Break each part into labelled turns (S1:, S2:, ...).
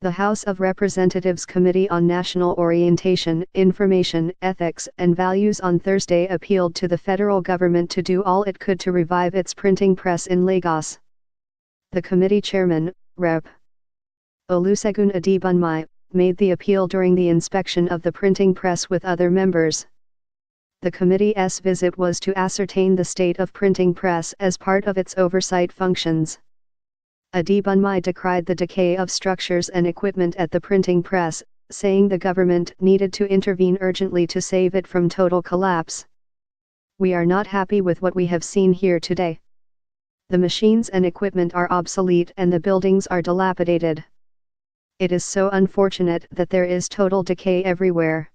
S1: The House of Representatives Committee on National Orientation, Information, Ethics, and Values on Thursday appealed to the federal government to do all it could to revive its printing press in Lagos. The committee chairman, Rep. Olusegun Adebunmi, made the appeal during the inspection of the printing press with other members. The committee's visit was to ascertain the state of printing press as part of its oversight functions. Adebunmi decried the decay of structures and equipment at the printing press, saying the government needed to intervene urgently to save it from total collapse. "We are not happy with what we have seen here today. The machines and equipment are obsolete and the buildings are dilapidated. It is so unfortunate that there is total decay everywhere.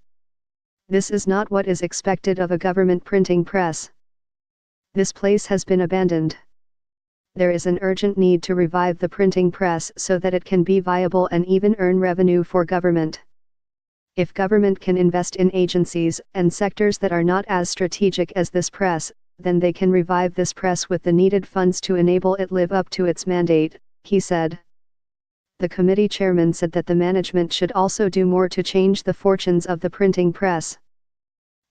S1: This is not what is expected of a government printing press. This place has been abandoned. There is an urgent need to revive the printing press so that it can be viable and even earn revenue for government. If government can invest in agencies and sectors that are not as strategic as this press, then they can revive this press with the needed funds to enable it live up to its mandate," he said. The committee chairman said that the management should also do more to change the fortunes of the printing press.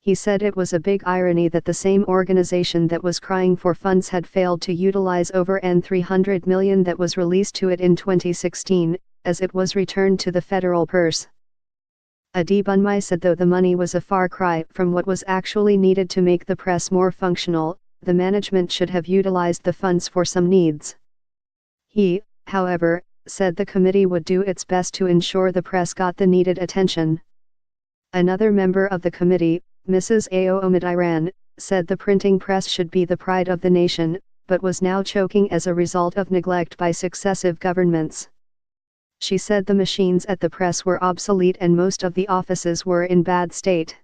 S1: He said it was a big irony that the same organization that was crying for funds had failed to utilize over $300 million that was released to it in 2016, as it was returned to the federal purse. Adebunmi said though the money was a far cry from what was actually needed to make the press more functional, the management should have utilized the funds for some needs. He, however, said the committee would do its best to ensure the press got the needed attention. Another member of the committee, Mrs. Ao Omidiran, said the printing press should be the pride of the nation, but was now choking as a result of neglect by successive governments. She said the machines at the press were obsolete and most of the offices were in bad state.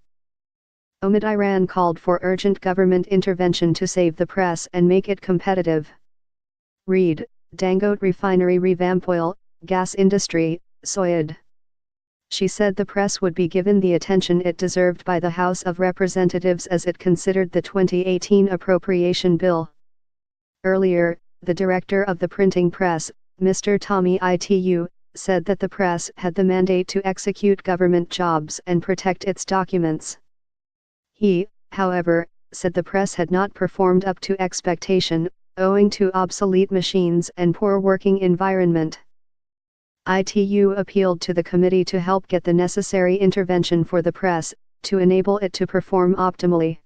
S1: Omidiran called for urgent government intervention to save the press and make it competitive. Read, Dangote Refinery revamp oil, gas industry, Soyud. She said the press would be given the attention it deserved by the House of Representatives as it considered the 2018 appropriation bill. Earlier, the director of the printing press, Mr. Tommy Itu, said that the press had the mandate to execute government jobs and protect its documents. He, however, said the press had not performed up to expectation, owing to obsolete machines and poor working environment. Itu appealed to the committee to help get the necessary intervention for the press, to enable it to perform optimally.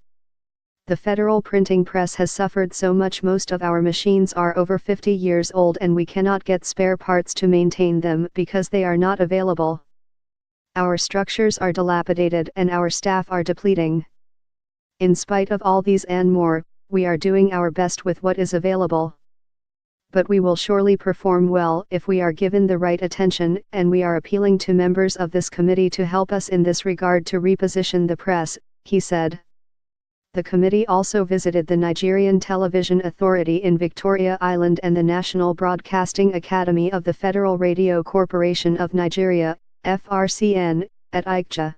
S1: The federal printing press has suffered so much. Most of our machines are over 50 years old and we cannot get spare parts to maintain them because they are not available. Our structures are dilapidated and our staff are depleting. In spite of all these and more, we are doing our best with what is available. But we will surely perform well if we are given the right attention, and we are appealing to members of this committee to help us in this regard to reposition the press, he said. The committee also visited the Nigerian Television Authority in Victoria Island and the National Broadcasting Academy of the Federal Radio Corporation of Nigeria, FRCN, at Ikeja.